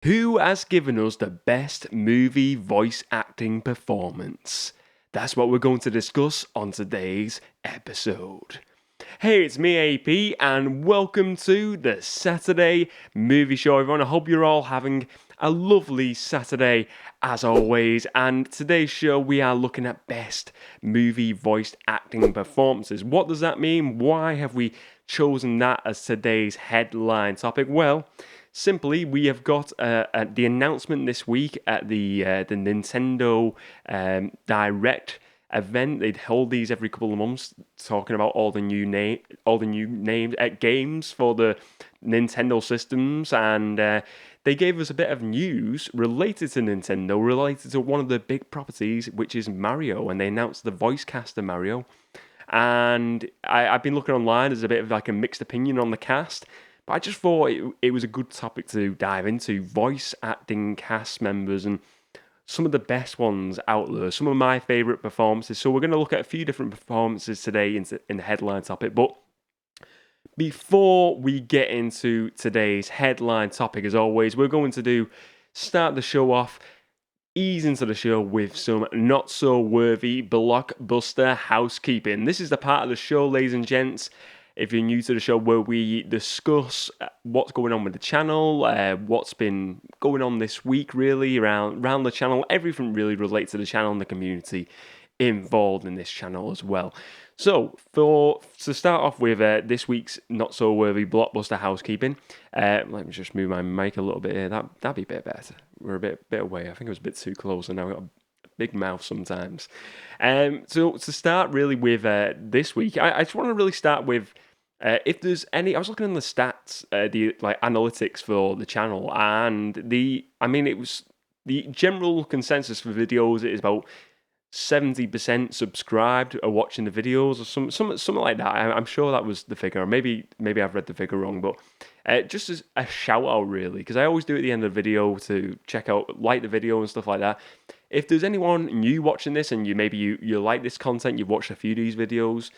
Who has given us the best movie voice acting performance? That's what we're going to discuss on today's episode. Hey, it's me, AP, and welcome to the Saturday Movie Show, everyone. I hope you're all having a lovely Saturday, as always. And today's show, we are looking at best movie voice acting performances. What does that mean? Why have we chosen that as today's headline topic? Well, simply, we have got the announcement this week at the Nintendo Direct event. They'd hold these every couple of months, talking about all the new names games for the Nintendo systems, and they gave us a bit of news related to Nintendo, related to one of the big properties, which is Mario, and they announced the voice cast of Mario. And I've been looking online. There's a bit of like a mixed opinion on the cast. But I just thought it was a good topic to dive into. Voice acting cast members and some of the best ones out there. Some of my favourite performances. So we're going to look at a few different performances today in the headline topic. But before we get into today's headline topic, as always, we're going to start the show off, ease into the show with some not so worthy blockbuster housekeeping. This is the part of the show, ladies and gents, if you're new to the show, where we discuss what's going on with the channel, what's been going on this week, really, around the channel, everything really relates to the channel and the community involved in this channel as well. So, to start off with this week's not so worthy blockbuster housekeeping, let me just move my mic a little bit here. That'd be a bit better. We're a bit away. I think it was a bit too close, and now I've got a big mouth sometimes. So to start really with this week, I just want to really start with if there's any. I was looking at the stats, the analytics for the channel, and it was the general consensus for videos. It is about 70% subscribed or watching the videos, or something like that. I'm sure that was the figure. Maybe I've read the figure wrong, but just as a shout out, really, because I always do at the end of the video to check out, like the video and stuff like that. If there's anyone new watching this and you like this content, you've watched a few of these videos,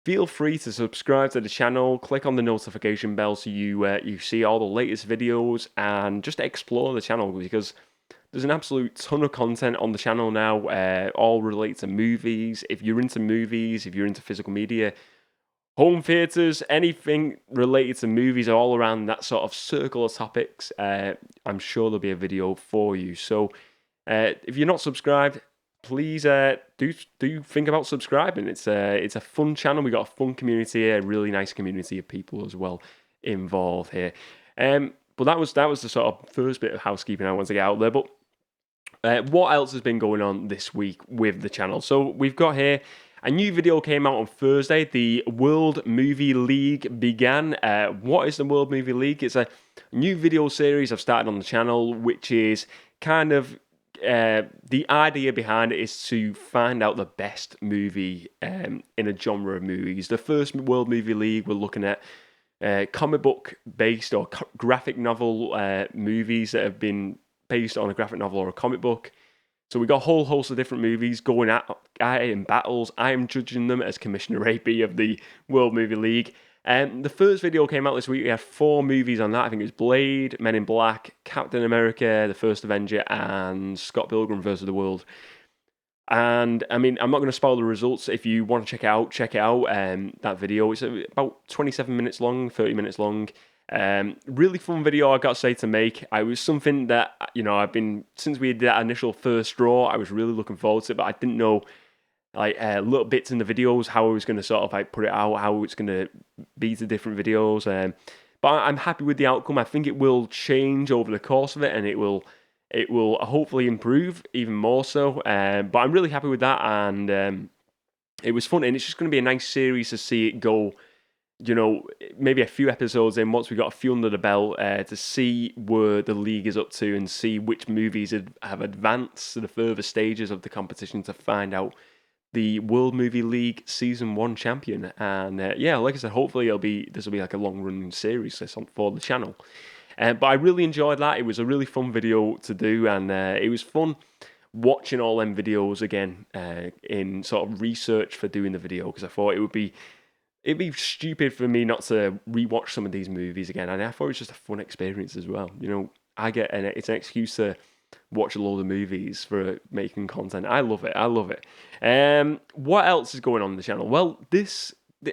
feel free to subscribe to the channel, click on the notification bell so you see all the latest videos, and just explore the channel, because there's an absolute ton of content on the channel now, all related to movies. If you're into movies, if you're into physical media, home theatres, anything related to movies, all around that sort of circle of topics, I'm sure there'll be a video for you. So if you're not subscribed, please do think about subscribing. It's a fun channel. We got a fun community here, a really nice community of people as well involved here. But that was the sort of first bit of housekeeping I want to get out there. But what else has been going on this week with the channel? So we've got here a new video came out on Thursday. The World Movie League began. What is the World Movie League? It's a new video series I've started on the channel, which is kind of the idea behind it is to find out the best movie in a genre of movies. The first World Movie League, we're looking at comic book based or graphic novel movies that have been based on a graphic novel or a comic book. So we got a whole host of different movies going at in battles. I am judging them as Commissioner AP of the World Movie League. The first video came out this week. We had 4 movies on that. I think it was Blade, Men in Black, Captain America, The First Avenger, and Scott Pilgrim vs. the World. And I mean, I'm not going to spoil the results. If you want to check it out. That video. It's about 27 minutes long, 30 minutes long. Really fun video, I got to say, to make. It was something that, I've been, since we did that initial first draw, I was really looking forward to it, but I didn't know little bits in the videos, how I was going to sort of put it out, how it's going to be to different videos. But I'm happy with the outcome. I think it will change over the course of it, and it will hopefully improve even more so. But I'm really happy with that, and it was fun, and it's just going to be a nice series to see it go. Maybe a few episodes in, once we got a few under the belt, to see where the league is up to and see which movies have advanced to the further stages of the competition to find out the World Movie League Season 1 champion. And like I said, hopefully this will be like a long-running series for the channel. But I really enjoyed that. It was a really fun video to do, and it was fun watching all them videos again in sort of research for doing the video, because I thought it'd be stupid for me not to rewatch some of these movies again, and I thought it was just a fun experience as well. it's an excuse to watch a load of movies for making content. I love it. I love it. What else is going on in the channel? Well,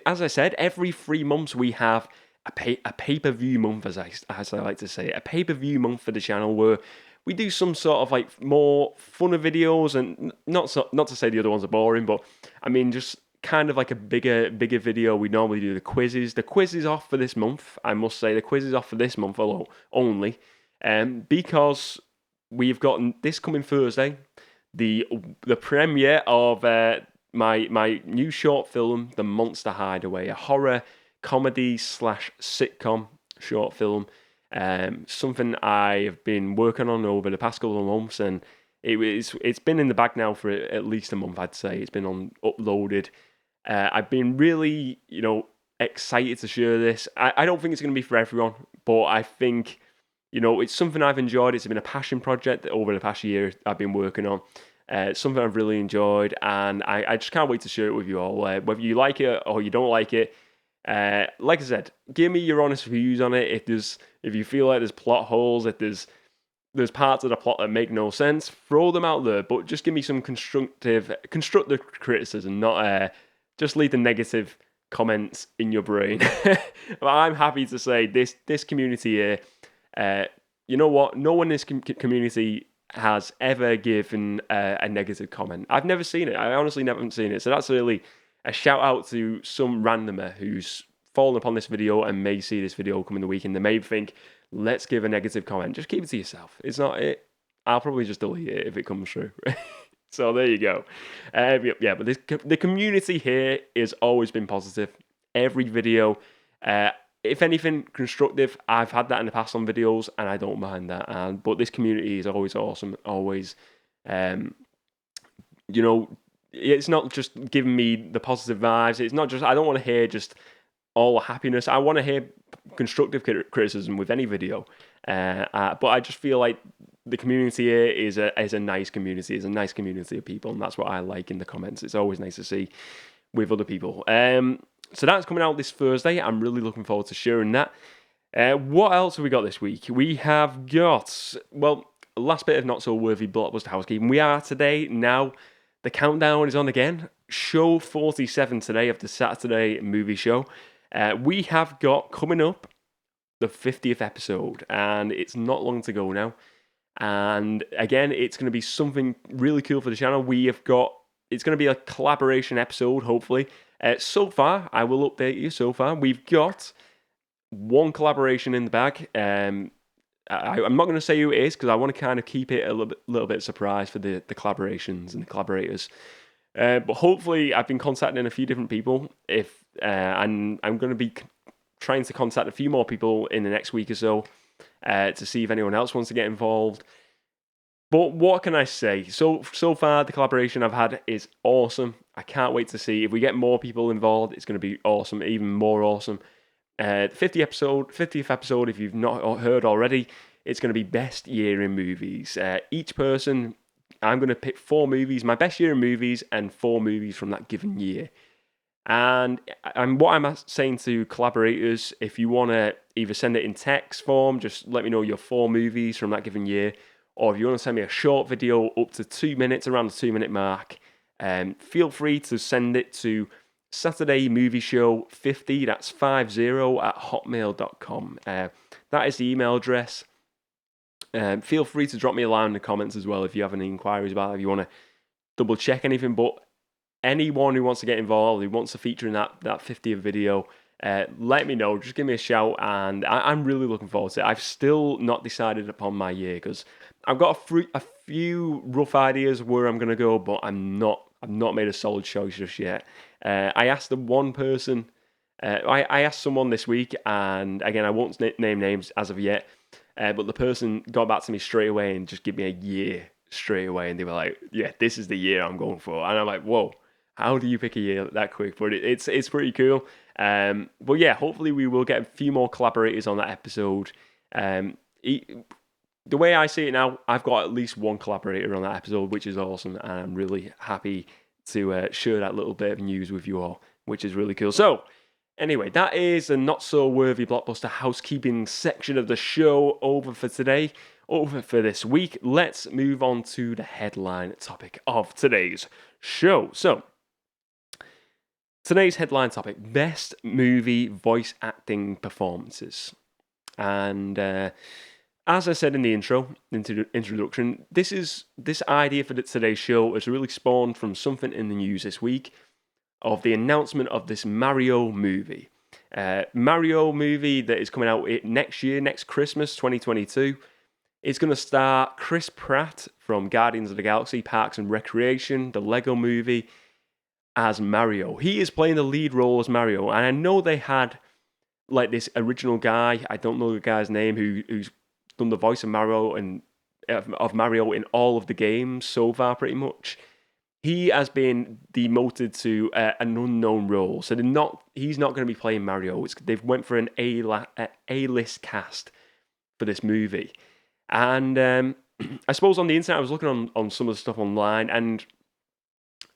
as I said, every 3 months we have a pay-per-view month, as I like to say, a pay-per-view month for the channel where we do some sort of like more funner videos, and not to say the other ones are boring, but I mean just kind of like a bigger video. We normally do the quizzes. The quiz is off for this month. I must say the quiz is off for this month only, because we've got this coming Thursday, the premiere of my new short film, The Monster Hideaway, a horror comedy / sitcom short film. Something I have been working on over the past couple of months, and it's been in the bag now for at least a month. I'd say it's been uploaded. I've been really excited to share this. I don't think it's going to be for everyone, but I think it's something I've enjoyed. It's been a passion project over the past year I've been working on. It's something I've really enjoyed, and I just can't wait to share it with you all. Whether you like it or you don't like it, like I said, give me your honest views on it. If you feel like there's plot holes, if there's parts of the plot that make no sense, throw them out there. But just give me some constructive criticism, not just leave the negative comments in your brain. But I'm happy to say this community here. You know what? No one in this community has ever given a negative comment. I've never seen it. I honestly never seen it. So that's really a shout out to some randomer who's fallen upon this video and may see this video coming the weekend. They may think, let's give a negative comment. Just keep it to yourself. It's not it. I'll probably just delete it if it comes through. So there you go. Yeah, but the community here has always been positive. Every video, if anything constructive, I've had that in the past on videos, and I don't mind that. But this community is always awesome. Always, it's not just giving me the positive vibes. It's not just, I don't want to hear just all happiness. I want to hear constructive criticism with any video. But I just feel like the community here is a nice community. It's a nice community of people, and that's what I like in the comments. It's always nice to see with other people. So that's coming out this Thursday. I'm really looking forward to sharing that. What else have we got this week? We have got, well, last bit of not so worthy Blockbuster housekeeping. We are today now. The countdown is on again. Show 47 today of the Saturday movie show. We have got coming up the 50th episode, and it's not long to go now. And again, it's going to be something really cool for the channel. It's going to be a collaboration episode, hopefully. So far, I will update you. So far, we've got one collaboration in the bag. I'm not going to say who it is because I want to kind of keep it a little bit surprise for the collaborations and the collaborators. But hopefully, I've been contacting a few different people. And I'm going to be trying to contact a few more people in the next week or so to see if anyone else wants to get involved. But what can I say? So far, the collaboration I've had is awesome. I can't wait to see. If we get more people involved, it's going to be awesome, even more awesome. 50th episode, if you've not heard already, it's going to be best year in movies. Each person, I'm going to pick 4 movies, my best year in movies, and 4 movies from that given year. And what I'm saying to collaborators, if you want to either send it in text form, just let me know your 4 movies from that given year, or if you want to send me a short video up to 2 minutes, around the 2-minute mark, feel free to send it to Saturday Movie Show 50, that's 50 at hotmail.com. That is the email address. Feel free to drop me a line in the comments as well if you have any inquiries about it, if you want to double check anything. But anyone who wants to get involved, who wants to feature in that 50th video, let me know. Just give me a shout, and I'm really looking forward to it. I've still not decided upon my year because I've got a few rough ideas where I'm going to go, but I've not made a solid choice just yet. I asked the one person, I asked someone this week, and again, I won't name names as of yet, but the person got back to me straight away and just give me a year straight away, and they were like, yeah, this is the year I'm going for. And I'm like, whoa, how do you pick a year that quick? But it's pretty cool. But yeah, hopefully we will get a few more collaborators on that episode. The way I see it now, I've got at least one collaborator on that episode, which is awesome, and I'm really happy to share that little bit of news with you all, which is really cool. So, Anyway, that is a not so worthy blockbuster housekeeping section of the show over for today, over for this week. Let's move on to the headline topic of today's show. So, today's headline topic: best movie voice acting performances. And as I said in the introduction, this idea for today's show has really spawned from something in the news this week of the announcement of this Mario movie. Mario movie that is coming out next year, next Christmas, 2022. It's going to star Chris Pratt from Guardians of the Galaxy, Parks and Recreation, the Lego movie, as Mario. He is playing the lead role as Mario, and I know they had like this original guy, I don't know the guy's name, who's done the voice of Mario and of Mario in all of the games so far, pretty much. He has been demoted to an unknown role, so he's not going to be playing Mario. They've went for an A-list cast for this movie. And I suppose on the internet, I was looking on some of the stuff online, and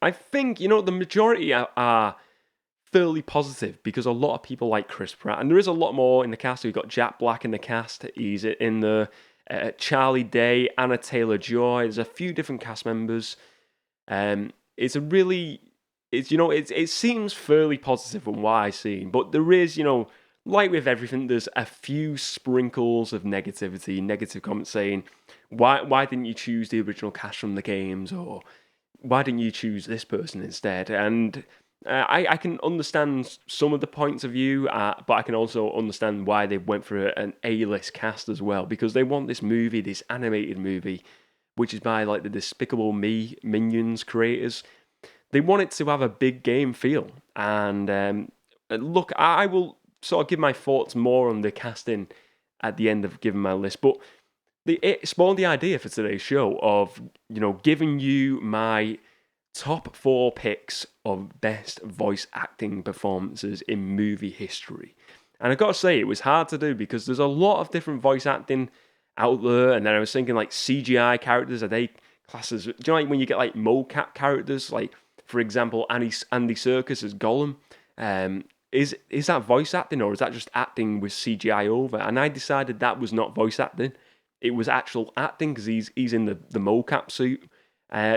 I think, the majority are fairly positive because a lot of people like Chris Pratt, and there is a lot more in the cast. We've got Jack Black in the cast. He's in the Charlie Day, Anna Taylor-Joy. There's a few different cast members. It seems fairly positive from what I've seen, but there is, like with everything, there's a few sprinkles of negative comments saying, why didn't you choose the original cast from the games, or why didn't you choose this person instead? And I can understand some of the points of view, but I can also understand why they went for an A-list cast as well, because they want this movie, this animated movie, which is by like the Despicable Me Minions creators. They want it to have a big game feel. And look, I will sort of give my thoughts more on the casting at the end of giving my list. But it spawned the idea for today's show of, giving you my top 4 picks of best voice acting performances in movie history. And I've got to say, it was hard to do because there's a lot of different voice acting out there, and then I was thinking like CGI characters, are they classes? Do you know like when you get like mocap characters, like for example Andy Serkis as Gollum? Is that voice acting, or is that just acting with CGI over? And I decided that was not voice acting; it was actual acting because he's in the mocap suit,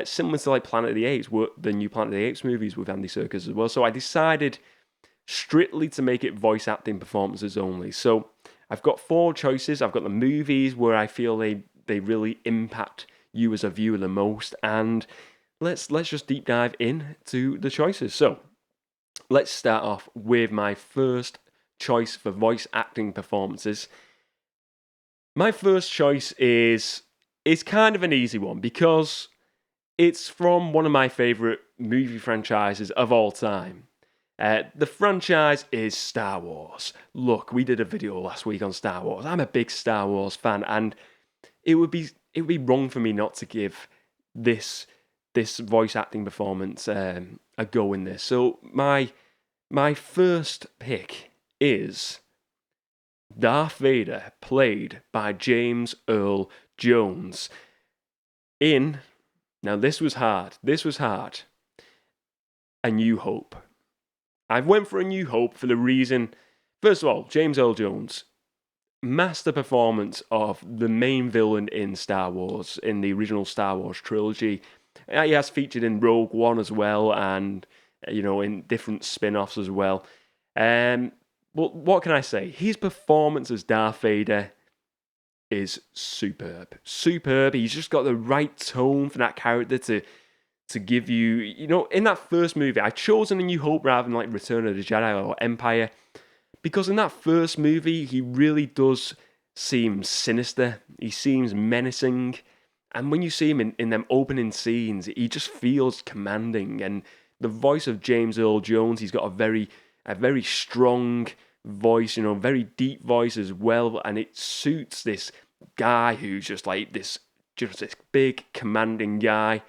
similar to like Planet of the Apes, the new Planet of the Apes movies with Andy Serkis as well. So I decided strictly to make it voice acting performances only. So I've got 4 choices. I've got the movies where I feel they really impact you as a viewer the most, and let's just deep dive into the choices. So let's start off with my first choice for voice acting performances. My first choice is kind of an easy one because it's from one of my favorite movie franchises of all time. The franchise is Star Wars. Look, we did a video last week on Star Wars. I'm a big Star Wars fan, and it would be wrong for me not to give this voice acting performance a go in this. So my first pick is Darth Vader, played by James Earl Jones. Now this was hard. A New Hope. I went for A New Hope for the reason, first of all, James Earl Jones, master performance of the main villain in Star Wars, in the original Star Wars trilogy. He has featured in Rogue One as well, and in different spin-offs as well. But what can I say? His performance as Darth Vader is superb. He's just got the right tone for that character to give you, in that first movie, I've chosen A New Hope rather than like Return of the Jedi or Empire, because in that first movie, he really does seem sinister. He seems menacing. And when you see him in them opening scenes, he just feels commanding. And the voice of James Earl Jones, he's got a very strong voice, very deep voice as well. And it suits this guy who's just like this big, commanding guy.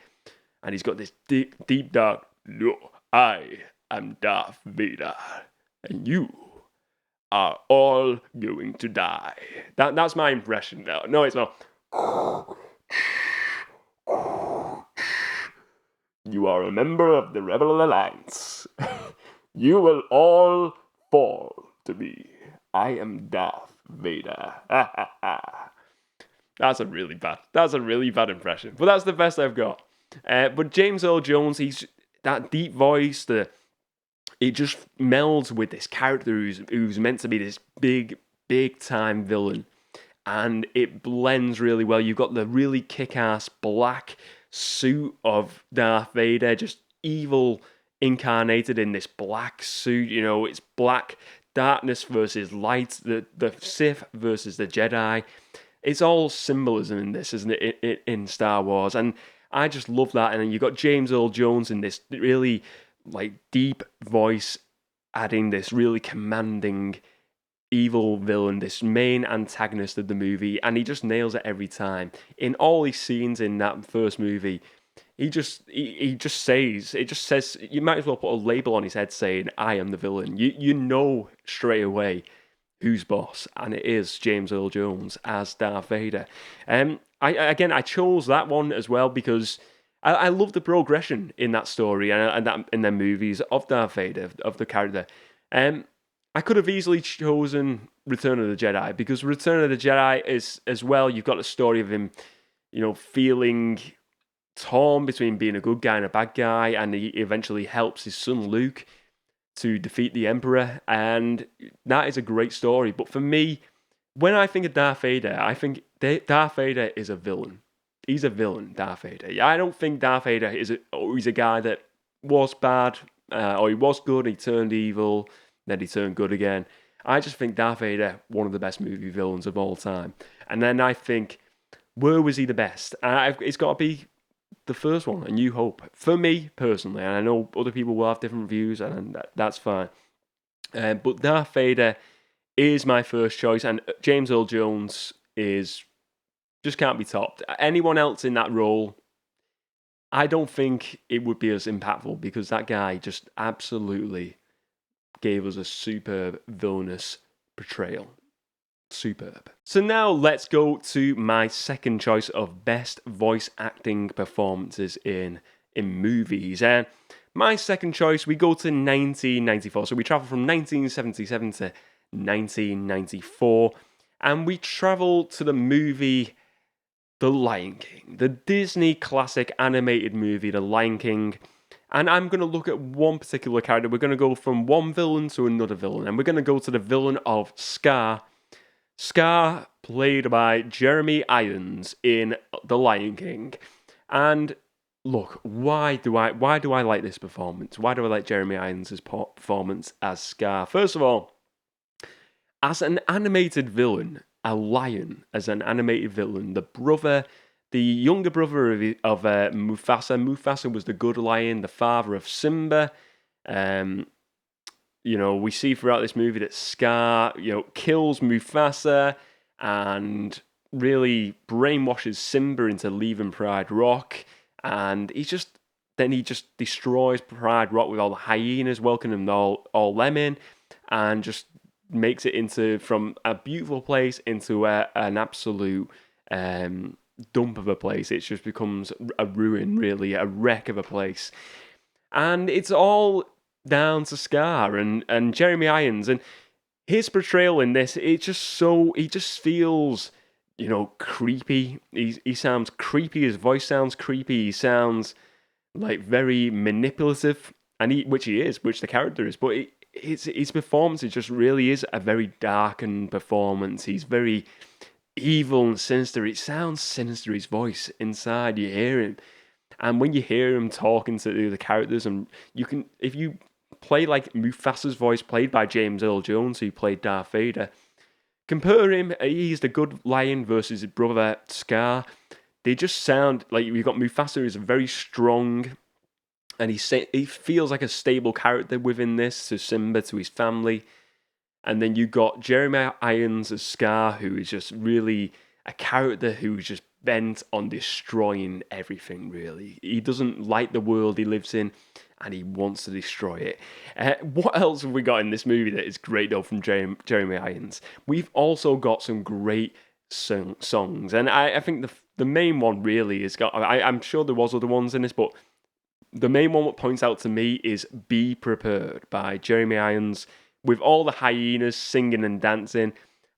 And he's got this deep, dark, no, I am Darth Vader, and you are all going to die. That's my impression now. No, it's not. You are a member of the Rebel Alliance. You will all fall to me. I am Darth Vader. That's a really bad impression. But that's the best I've got. But James Earl Jones, he's that deep voice, it just melds with this character who's meant to be this big time villain. And it blends really well. You've got the really kick-ass black suit of Darth Vader, just evil incarnated in this black suit. You know, it's black darkness versus light, the Sith versus the Jedi. It's all symbolism in this, isn't it, in Star Wars? And I just love that. And then you've got James Earl Jones in this really like deep voice, adding this really commanding evil villain, this main antagonist of the movie, and he just nails it every time. In all these scenes in that first movie, he just says, you might as well put a label on his head saying, I am the villain. You know straight away who's boss, and it is James Earl Jones as Darth Vader. I chose that one as well because I love the progression in that story and that in the movies of Darth Vader, of the character. I could have easily chosen Return of the Jedi because Return of the Jedi is as well. You've got a story of him, feeling torn between being a good guy and a bad guy, and he eventually helps his son Luke to defeat the Emperor, and that is a great story. But for me, when I think of Darth Vader, I think Darth Vader is a villain. He's a villain, Darth Vader. I don't think Darth Vader he's a guy that was bad, or he was good, he turned evil, then he turned good again. I just think Darth Vader, one of the best movie villains of all time. And then I think, where was he the best? It's got to be the first one, A New Hope. For me, personally, and I know other people will have different views, and that's fine. But Darth Vader is my first choice, and James Earl Jones just can't be topped. Anyone else in that role, I don't think it would be as impactful because that guy just absolutely gave us a superb villainous portrayal. Superb. So now let's go to my second choice of best voice acting performances in movies. And my second choice, we go to 1994. So we travel from 1977 to 1994. And we travel to the movie The Lion King. The Disney classic animated movie, The Lion King. And I'm going to look at one particular character. We're going to go from one villain to another villain. And we're going to go to the villain of Scar. Scar, played by Jeremy Irons in The Lion King. And look, why do I like this performance? Why do I like Jeremy Irons' performance as Scar? First of all, as an animated villain, a lion as an animated villain, the younger brother of Mufasa. Mufasa was the good lion, the father of Simba. We see throughout this movie that Scar, kills Mufasa and really brainwashes Simba into leaving Pride Rock. And he just destroys Pride Rock with all the hyenas, welcoming all them in, and just makes it from a beautiful place into an absolute dump of a place. It just becomes a ruin, really, a wreck of a place. And it's all down to Scar and Jeremy Irons and his portrayal in this. He just feels, creepy. He sounds creepy. His voice sounds creepy. He sounds like very manipulative, which the character is. But his performance just really is a very darkened performance. He's very evil and sinister. It sounds sinister, his voice inside. You hear him. And when you hear him talking to the characters, and if you play like Mufasa's voice played by James Earl Jones, who played Darth Vader, compare him, he's the good lion versus his brother Scar. They just sound like you've got Mufasa, who's very strong, and he feels like a stable character within this, to Simba, to his family. And then you got Jeremy Irons as Scar, who is just really a character who's just bent on destroying everything, really. He doesn't like the world he lives in, and he wants to destroy it. What else have we got in this movie that is great, though, from Jeremy Irons? We've also got some great songs, and I think the main one really is I'm sure there was other ones in this, but the main one that points out to me is Be Prepared by Jeremy Irons, with all the hyenas singing and dancing.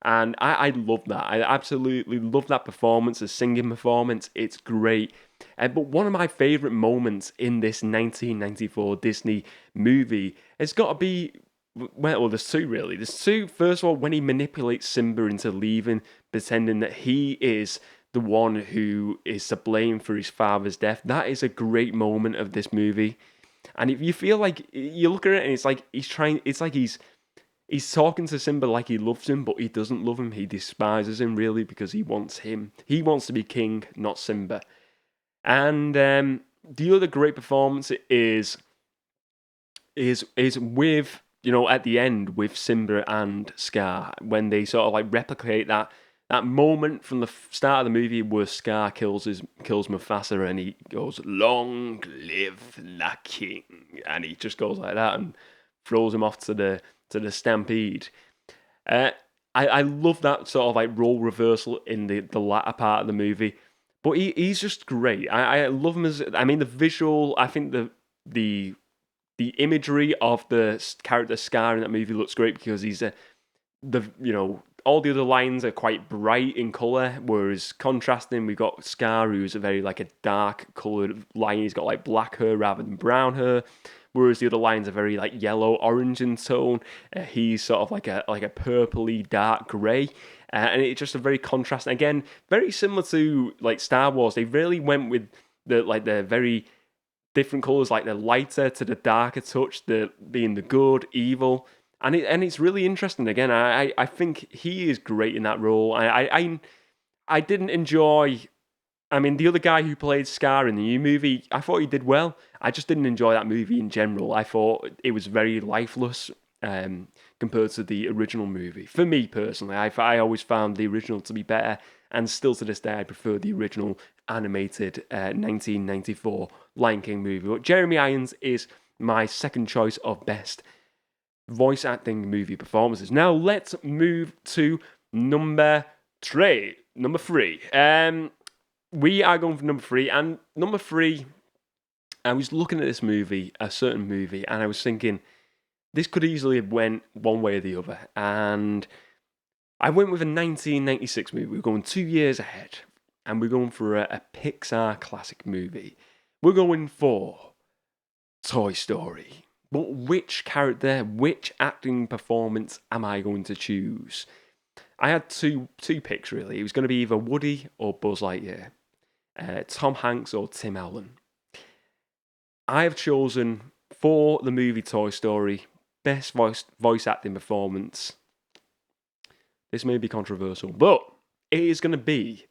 And I love that. I absolutely love that performance, the singing performance. It's great. But one of my favourite moments in this 1994 Disney movie has got to be, well, there's two really. There's two. First of all, when he manipulates Simba into leaving, pretending that he is the one who is to blame for his father's death. That is a great moment of this movie. And if you feel like you look at it and it's like he's talking to Simba like he loves him, but he doesn't love him. He despises him really because he wants him. He wants to be king, not Simba. And the other great performance is with, at the end with Simba and Scar, when they sort of like replicate that moment from the start of the movie where Scar kills Mufasa and he goes, "Long live the king," and he just goes like that and throws him off to the stampede. I love that sort of like role reversal in the latter part of the movie, but he's just great. I love him the visual. I think the imagery of the character Scar in that movie looks great because he's all the other lines are quite bright in colour, whereas contrasting, we've got Scar, who's a very like a dark coloured lion. He's got like black hair rather than brown hair, whereas the other lions are very like yellow orange in tone. He's sort of like a purpley dark grey. And it's just a very contrast. Again, very similar to like Star Wars. They really went with the very different colours, like the lighter to the darker touch, the being the good, evil. And it's really interesting. Again, I think he is great in that role. I didn't enjoy. I mean, the other guy who played Scar in the new movie, I thought he did well. I just didn't enjoy that movie in general. I thought it was very lifeless compared to the original movie. For me personally, I always found the original to be better, and still to this day, I prefer the original animated 1994 Lion King movie. But Jeremy Irons is my second choice of best voice acting movie performances. Now let's move to number three. We are going for number three, and number three, I was looking at this movie, a certain movie, and I was thinking this could easily have went one way or the other, and I went with a 1996 movie. We're going 2 years ahead, and we're going for a Pixar classic movie. We're going for Toy Story. But which character, which acting performance am I going to choose? I had two picks, really. It was going to be either Woody or Buzz Lightyear, Tom Hanks or Tim Allen. I have chosen for the movie Toy Story, best voice acting performance. This may be controversial, but it is going to be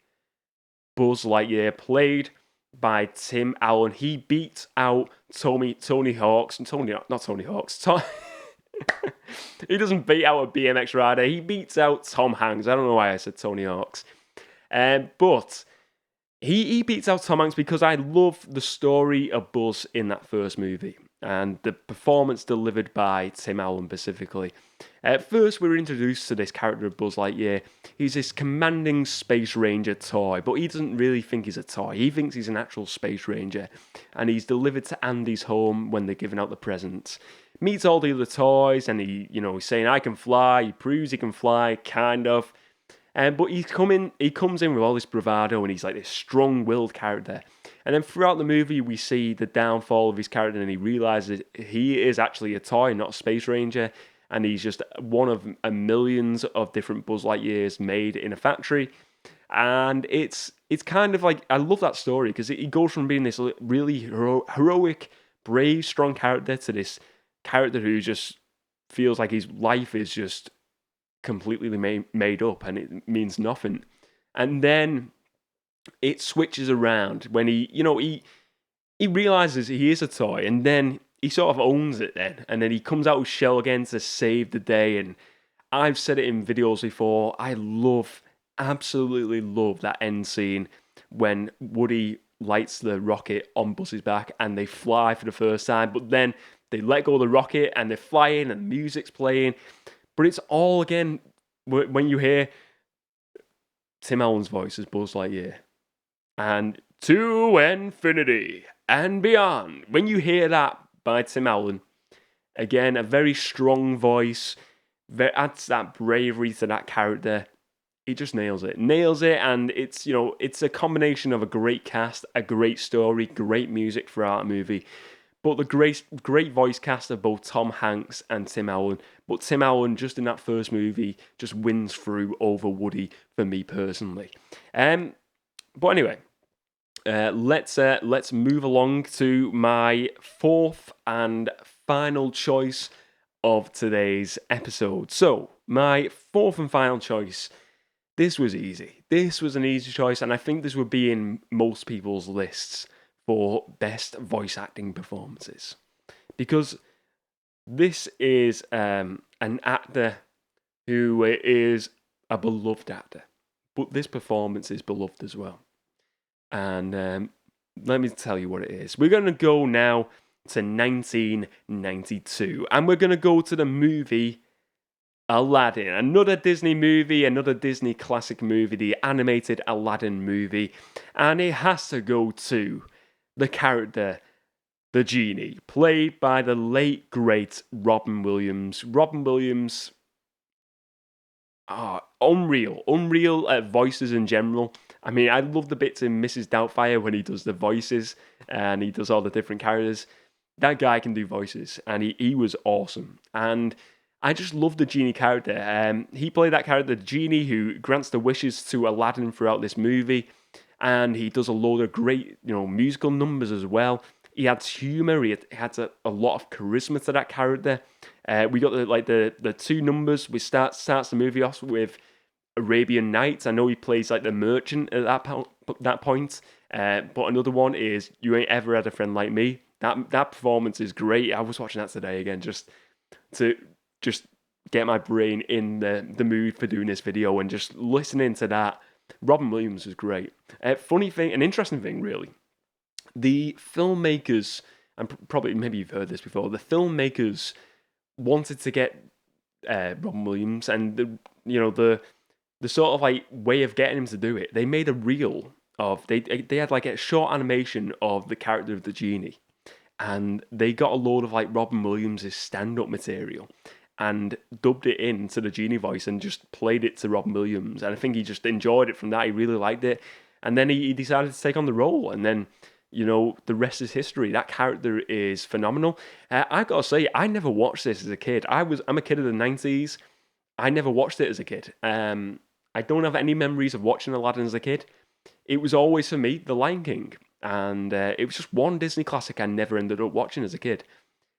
Buzz Lightyear, played by Tim Allen. He beats out Tony Hawk's. Not Tony Hawk's. He doesn't beat out a BMX rider. He beats out Tom Hanks. I don't know why I said Tony Hawk's. But he beats out Tom Hanks because I love the story of Buzz in that first movie and the performance delivered by Tim Allen specifically. At first, we were introduced to this character of Buzz Lightyear. He's this commanding space ranger toy, but he doesn't really think he's a toy. He thinks he's an actual space ranger, and he's delivered to Andy's home when they're giving out the presents. Meets all the other toys, and he's saying, "I can fly." He proves he can fly, kind of. But he comes in with all this bravado, and he's like this strong-willed character. And then throughout the movie, we see the downfall of his character, and he realizes he is actually a toy, not a space ranger. And he's just one of millions of different Buzz Lightyears made in a factory. And it's kind of like, I love that story because he goes from being this really heroic, brave, strong character to this character who just feels like his life is just completely made up and it means nothing. And then it switches around when he realizes he is a toy, and then he sort of owns it then, and then he comes out with Shell again to save the day. And I've said it in videos before, I absolutely love that end scene when Woody lights the rocket on Buzz's back and they fly for the first time, but then they let go of the rocket and they're flying and the music's playing. But it's all, again, when you hear Tim Allen's voice as Buzz Lightyear, and to infinity and beyond. When you hear that by Tim Allen, Again, a very strong voice, adds that bravery to that character. He just nails it. And it's a combination of a great cast, a great story, great music throughout the movie, but the great voice cast of both Tom Hanks and Tim Allen. But Tim Allen, just in that first movie, just wins through over Woody for me personally. But anyway, let's move along to my fourth and final choice of today's episode. So, my fourth and final choice. This was easy. This was an easy choice, and I think this would be in most people's lists for best voice acting performances. Because this is an actor who is a beloved actor, but this performance is beloved as well. And let me tell you what it is. We're going to go now to 1992, and we're going to go to the movie Aladdin, another Disney movie, another Disney classic movie, the animated Aladdin movie, and it has to go to the character, the genie, played by the late great Robin Williams. Robin Williams, unreal voices in general. I mean, I love the bits in Mrs. Doubtfire when he does the voices and he does all the different characters. That guy can do voices, and he was awesome. And I just love the genie character. He played that character, the genie, who grants the wishes to Aladdin throughout this movie, and he does a load of great, musical numbers as well. He adds humor. He adds a lot of charisma to that character. We got the two numbers. We starts the movie off with Arabian Nights. I know he plays like the merchant at that point. But another one is You Ain't Ever Had a Friend Like Me. That performance is great. I was watching that today again just to get my brain in the mood for doing this video, and just listening to that. Robin Williams was great. Funny thing, an interesting thing really. The filmmakers, and probably maybe you've heard this before, the filmmakers wanted to get Robin Williams, and the sort of like way of getting him to do it. They made a reel of they had like a short animation of the character of the genie, and they got a load of like Robin Williams' stand-up material and dubbed it into the genie voice and just played it to Robin Williams. And I think he just enjoyed it from that. He really liked it. And then he decided to take on the role. And then, the rest is history. That character is phenomenal. I gotta say, I never watched this as a kid. I'm a kid of the 90s. I never watched it as a kid. I don't have any memories of watching Aladdin as a kid. It was always, for me, The Lion King. And it was just one Disney classic I never ended up watching as a kid.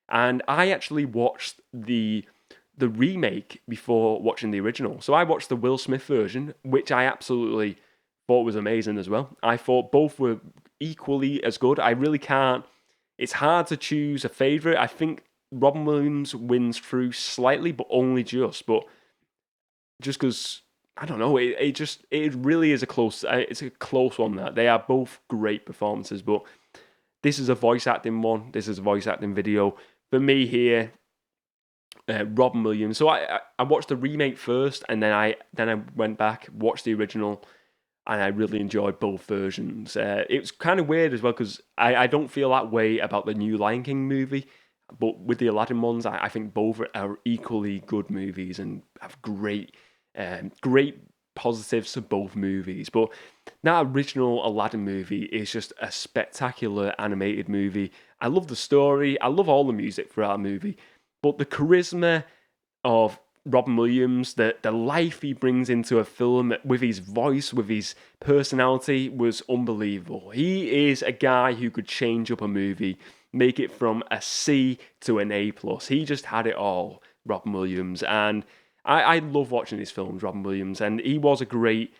And I actually watched the remake before watching the original. So I watched the Will Smith version, which I absolutely thought was amazing as well. I thought both were equally as good. I really can't. It's hard to choose a favourite. I think Robin Williams wins through slightly, but only just. But just because, I don't know, it really is it's a close one. That they are both great performances, but this is a voice acting one. This is a voice acting video. For me here, Robin Williams. So I watched the remake first, and then I went back, watched the original, and I really enjoyed both versions. It was kind of weird as well, because I don't feel that way about the new Lion King movie, but with the Aladdin ones, I think both are equally good movies and have great positives to both movies. But that original Aladdin movie is just a spectacular animated movie. I love the story. I love all the music for that movie. But the charisma of Robin Williams, the life he brings into a film with his voice, with his personality, was unbelievable. He is a guy who could change up a movie, make it from a C to an A+. He just had it all, Robin Williams. And I love watching his films, Robin Williams. And he was a great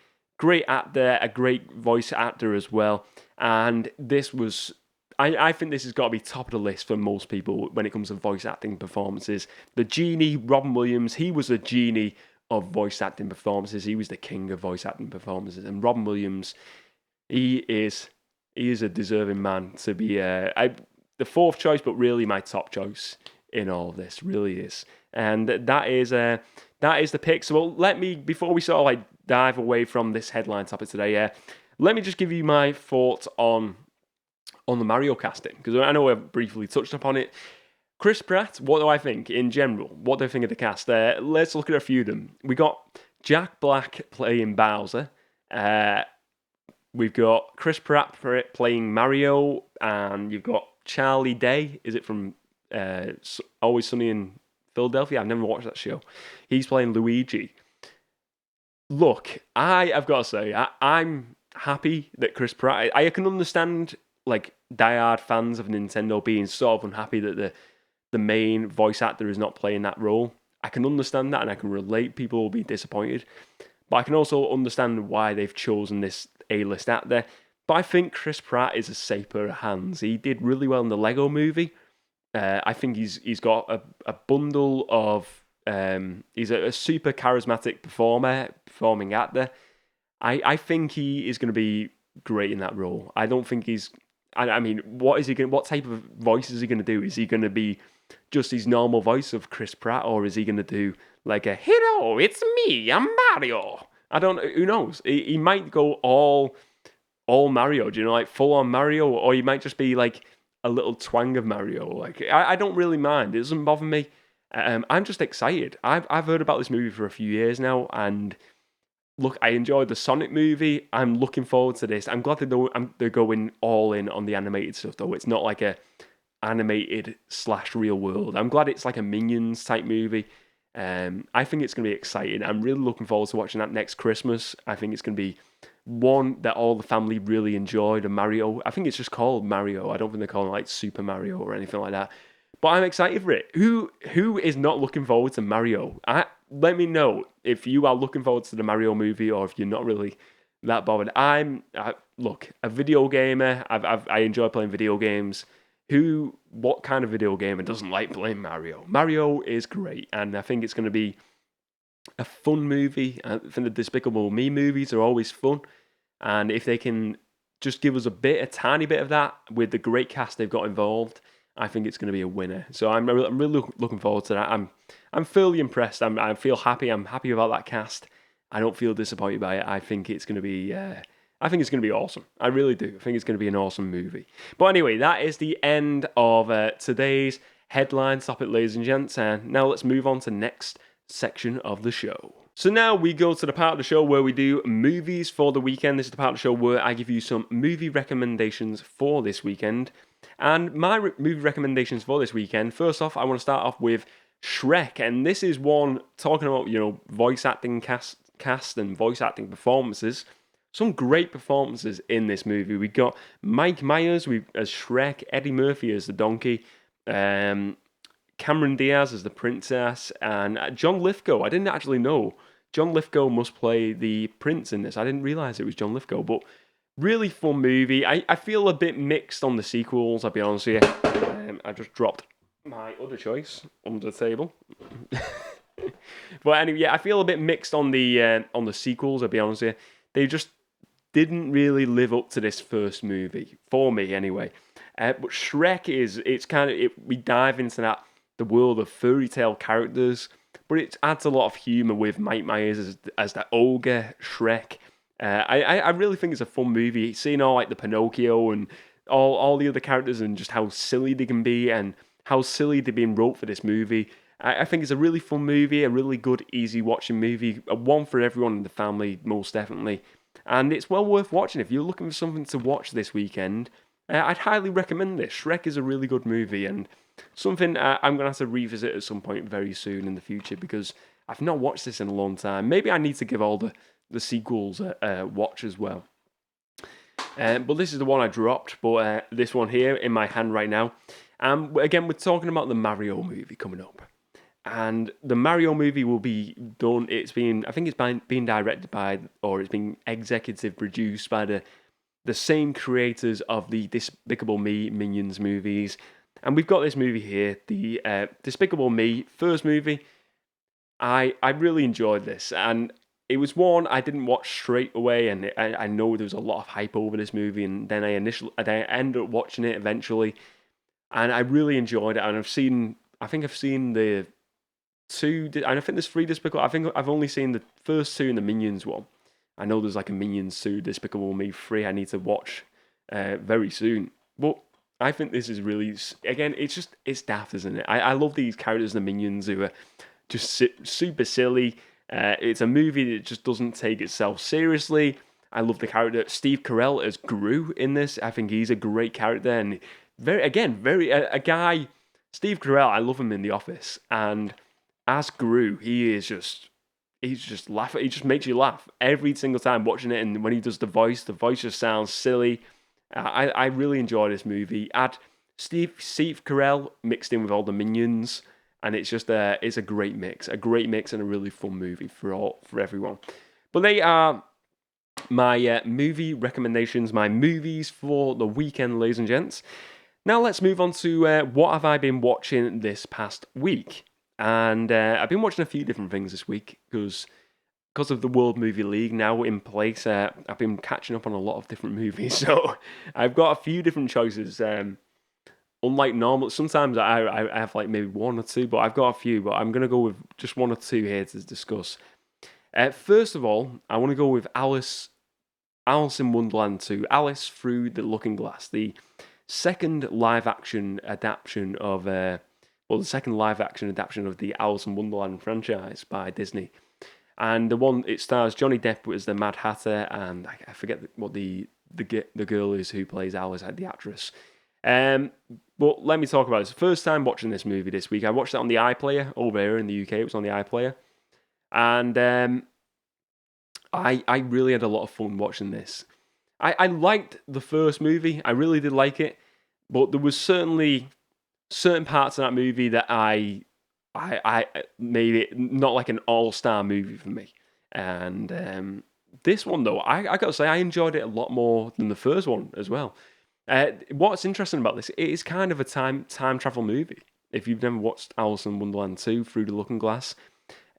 actor, a great voice actor as well. And this was... I think this has got to be top of the list for most people when it comes to voice acting performances. The genie, Robin Williams, he was the genie of voice acting performances. He was the king of voice acting performances. And Robin Williams, he is a deserving man to be the fourth choice, but really my top choice in all of this. Really is. And that is the pick. So before we sort of like dive away from this headline topic today, let me just give you my thoughts on the Mario casting, because I know I've briefly touched upon it. Chris Pratt, what do I think in general? What do I think of the cast? Let's look at a few of them. We got Jack Black playing Bowser. We've got Chris Pratt playing Mario, and you've got Charlie Day. Is it from Always Sunny in Philadelphia? I've never watched that show. He's playing Luigi. Look, I've got to say, I'm happy that Chris Pratt. I can understand like diehard fans of Nintendo being sort of unhappy that the main voice actor is not playing that role. I can understand that, and I can relate. People will be disappointed, but I can also understand why they've chosen this A-list actor. But I think Chris Pratt is a safe pair of hands. He did really well in the Lego Movie. I think he's got a bundle of. He's a super charismatic performing actor. I think he is going to be great in that role. I don't think he's. I mean, what is he going? What type of voice is he going to do? Is he going to be just his normal voice of Chris Pratt, or is he going to do like a "Hello, it's me, I'm Mario"? I don't know. Who knows? He might go all Mario. Do you know, like full on Mario, or he might just be like a little twang of Mario. Like I don't really mind. It doesn't bother me. I'm just excited. I've heard about this movie for a few years now, and look, I enjoyed the Sonic movie. I'm looking forward to this. I'm glad they're going all in on the animated stuff, though. It's not like a animated / real world. I'm glad it's like a Minions type movie. I think it's going to be exciting. I'm really looking forward to watching that next Christmas. I think it's going to be one that all the family really enjoyed. A Mario. I think it's just called Mario. I don't think they're calling it like Super Mario or anything like that. But I'm excited for it. Who is not looking forward to Mario? Let me know if you are looking forward to the Mario movie, or if you're not really that bothered. Look, a video gamer. I enjoy playing video games. What kind of video gamer doesn't like playing Mario? Mario is great, and I think it's going to be a fun movie. I think the Despicable Me movies are always fun, and if they can just give us a tiny bit of that with the great cast they've got involved, I think it's going to be a winner. So I'm really looking forward to that. I'm fairly impressed. I feel happy. I'm happy about that cast. I don't feel disappointed by it. I think it's going to be. I think it's going to be awesome. I really do. I think it's going to be an awesome movie. But anyway, that is the end of today's headline topic, ladies and gents. And now let's move on to the next section of the show. So now we go to the part of the show where we do movies for the weekend. This is the part of the show where I give you some movie recommendations for this weekend. And my movie recommendations for this weekend, first off, I want to start off with Shrek. And this is one talking about, voice acting cast and voice acting performances. Some great performances in this movie. We got Mike Myers as Shrek, Eddie Murphy as the donkey, Cameron Diaz as the princess, and John Lithgow. I didn't actually know. John Lithgow must play the prince in this. I didn't realise it was John Lithgow, but really fun movie. I feel a bit mixed on the sequels, I'll be honest with you. I just dropped my other choice under the table. But anyway, yeah, I feel a bit mixed on the sequels, I'll be honest with you. They just didn't really live up to this first movie, for me anyway. But Shrek we dive into the world of fairy tale characters, but it adds a lot of humour with Mike Myers as the ogre Shrek. I really think it's a fun movie. Seeing all like the Pinocchio and all the other characters and just how silly they can be and how silly they've been wrote for this movie. I think it's a really fun movie, a really good, easy watching movie, one for everyone in the family, most definitely. And it's well worth watching. If you're looking for something to watch this weekend, I'd highly recommend this. Shrek is a really good movie and something I'm going to have to revisit at some point very soon in the future because I've not watched this in a long time. Maybe I need to give all the sequels a watch as well. But this is the one I dropped, but this one here in my hand right now. Again, we're talking about the Mario movie coming up. And the Mario movie will be done. I think it's being directed by, or it's being executive produced by the same creators of the Despicable Me Minions movies. And we've got this movie here, the Despicable Me first movie. I really enjoyed this, and it was one I didn't watch straight away, and I know there was a lot of hype over this movie, and then I ended up watching it eventually, and I really enjoyed it. And I think I've seen the two, and I think there's 3 Despicable. I think I've only seen the first 2 in the Minions one. I know there's like a Minions 2, Despicable Me 3. I need to watch very soon. But I think this is really, again, it's daft, isn't it? I love these characters, the minions, who are just super silly. It's a movie that just doesn't take itself seriously. I love the character Steve Carell as Gru in this. I think he's a great character, and very a guy. Steve Carell, I love him in The Office, and as Gru, he's just laughing. He just makes you laugh every single time watching it. And when he does the voice just sounds silly. I really enjoy this movie. Add Steve Carell mixed in with all the minions, and it's a great mix, and a really fun movie for everyone. But they are my movie recommendations, my movies for the weekend, ladies and gents. Now let's move on to what have I been watching this past week. And I've been watching a few different things this week because of the World Movie League now in place. I've been catching up on a lot of different movies, so I've got a few different choices. Unlike normal, sometimes I have like maybe one or two, but I've got a few. But I'm gonna go with just one or two here to discuss. First of all, I want to go with Alice in Wonderland 2, Alice Through the Looking Glass, the second live action adaptation of the second live action adaptation of the Alice in Wonderland franchise by Disney. And the one, it stars Johnny Depp as the Mad Hatter, and I forget what the girl is who plays Alice, the actress. But let me talk about this. First time watching this movie this week, I watched it on the iPlayer over here in the UK. It was on the iPlayer, and I really had a lot of fun watching this. I liked the first movie. I really did like it, but there was certainly certain parts of that movie that I made it not like an all-star movie for me. And this one, though, I got to say, I enjoyed it a lot more than the first one as well. What's interesting about this, it is kind of a time travel movie. If you've never watched Alice in Wonderland 2, Through the Looking Glass,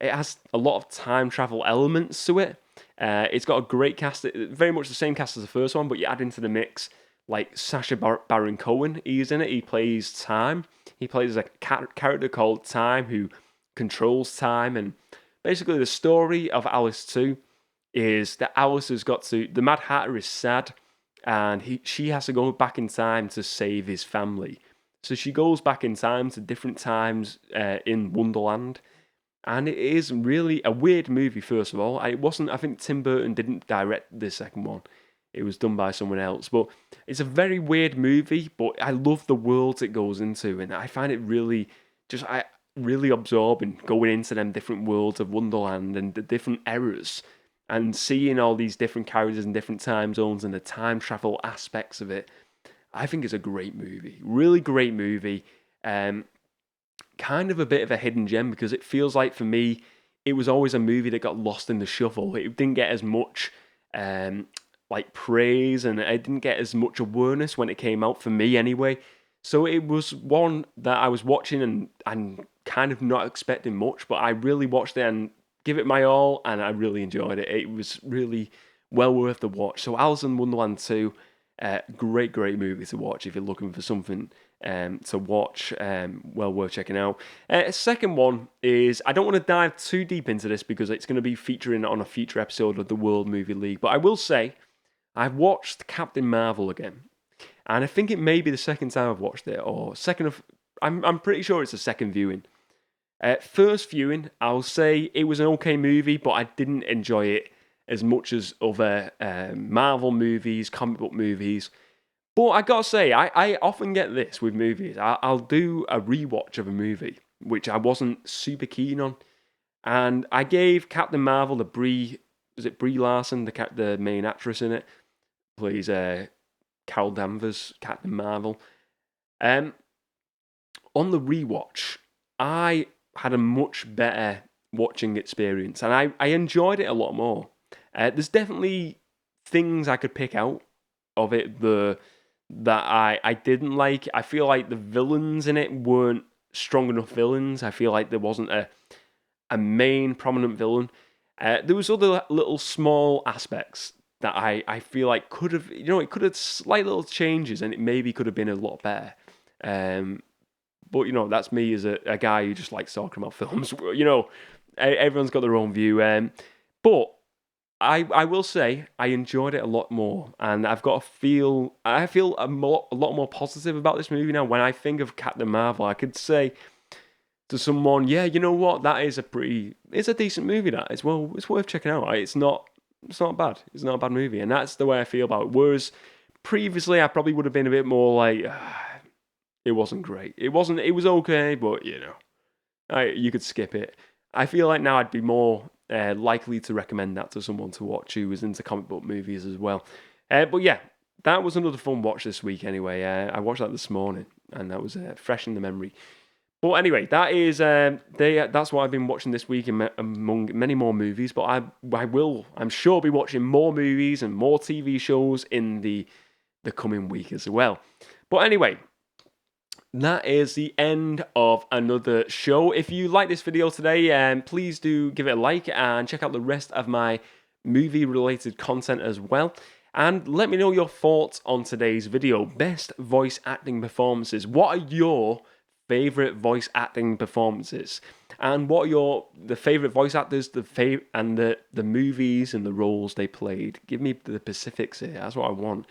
it has a lot of time travel elements to it. It's got a great cast, very much the same cast as the first one, but you add into the mix like Sacha Baron Cohen. He's in it. He plays Time. He plays a character called Time who controls time. And basically, the story of Alice 2 is that Alice has got to. The Mad Hatter is sad, and she has to go back in time to save his family. So she goes back in time to different times in Wonderland. And it is really a weird movie, first of all. It wasn't, I think Tim Burton didn't direct the second one. It was done by someone else. But it's a very weird movie, but I love the worlds it goes into. And I find it really, really absorbing going into them different worlds of Wonderland and the different eras. And seeing all these different characters in different time zones and the time travel aspects of it. I think it's a great movie. Really great movie. Kind of a bit of a hidden gem because it feels like for me it was always a movie that got lost in the shuffle. It didn't get as much like praise, and it didn't get as much awareness when it came out, for me anyway. So it was one that I was watching and kind of not expecting much, but I really watched it and give it my all, and I really enjoyed it. It was really well worth the watch. So Alice in Wonderland 2, great movie to watch if you're looking for something to watch, well worth checking out. Second one is, I don't want to dive too deep into this because it's going to be featuring on a future episode of the World Movie League, but I will say I've watched Captain Marvel again, and I think it may be the second time I've watched it, or second of, I'm pretty sure it's the second viewing. First viewing, I'll say it was an okay movie, but I didn't enjoy it as much as other Marvel movies, comic book movies. But I gotta say, I often get this with movies. I'll do a rewatch of a movie, which I wasn't super keen on. And I gave Captain Marvel was it Brie Larson, the main actress in it, plays Carol Danvers, Captain Marvel. On the rewatch, I had a much better watching experience, and I enjoyed it a lot more. There's definitely things I could pick out of it that I didn't like. I feel like the villains in it weren't strong enough villains. I feel like there wasn't a main prominent villain. There was other little small aspects that I feel like could have, it could have slight little changes, and it maybe could have been a lot better. But that's me as a guy who just likes talking about films. Everyone's got their own view. But I will say I enjoyed it a lot more, and I feel a lot more positive about this movie now. When I think of Captain Marvel, I could say to someone, yeah, you know what, it's a decent movie. It's worth checking out. It's not bad. It's not a bad movie, and that's the way I feel about it. Whereas previously, I probably would have been a bit more like, it wasn't great. It was okay, but you could skip it. I feel like now I'd be more likely to recommend that to someone to watch who is into comic book movies as well. But yeah, that was another fun watch this week anyway. I watched that this morning, and that was fresh in the memory. But anyway, that's what I've been watching this week among many more movies. But I'm sure be watching more movies and more TV shows in the coming week as well. But anyway, that is the end of another show. If you like this video today, please do give it a like and check out the rest of my movie-related content as well. And let me know your thoughts on today's video. Best voice acting performances. What are your favourite voice acting performances? And what are the favourite voice actors, and the movies and the roles they played? Give me the specifics here. That's what I want.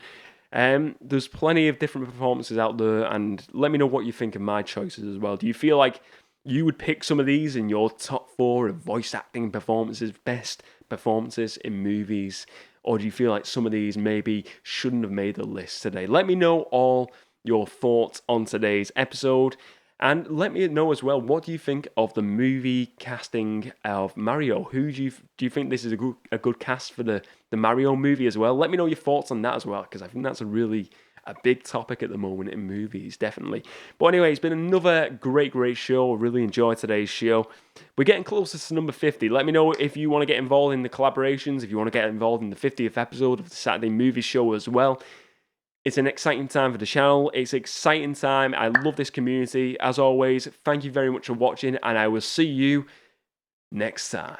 There's plenty of different performances out there, and let me know what you think of my choices as well. Do you feel like you would pick some of these in your top 4 of voice acting performances, best performances in movies, or do you feel like some of these maybe shouldn't have made the list today? Let me know all your thoughts on today's episode. And let me know as well, what do you think of the movie casting of Mario? Do you think this is a good cast for the Mario movie as well? Let me know your thoughts on that as well, because I think that's a big topic at the moment in movies, definitely. But anyway, it's been another great show. I really enjoyed today's show. We're getting closer to number 50. Let me know if you want to get involved in the collaborations, if you want to get involved in the 50th episode of the Saturday Movie Show as well. It's an exciting time for the channel. It's an exciting time. I love this community. As always, thank you very much for watching, and I will see you next time.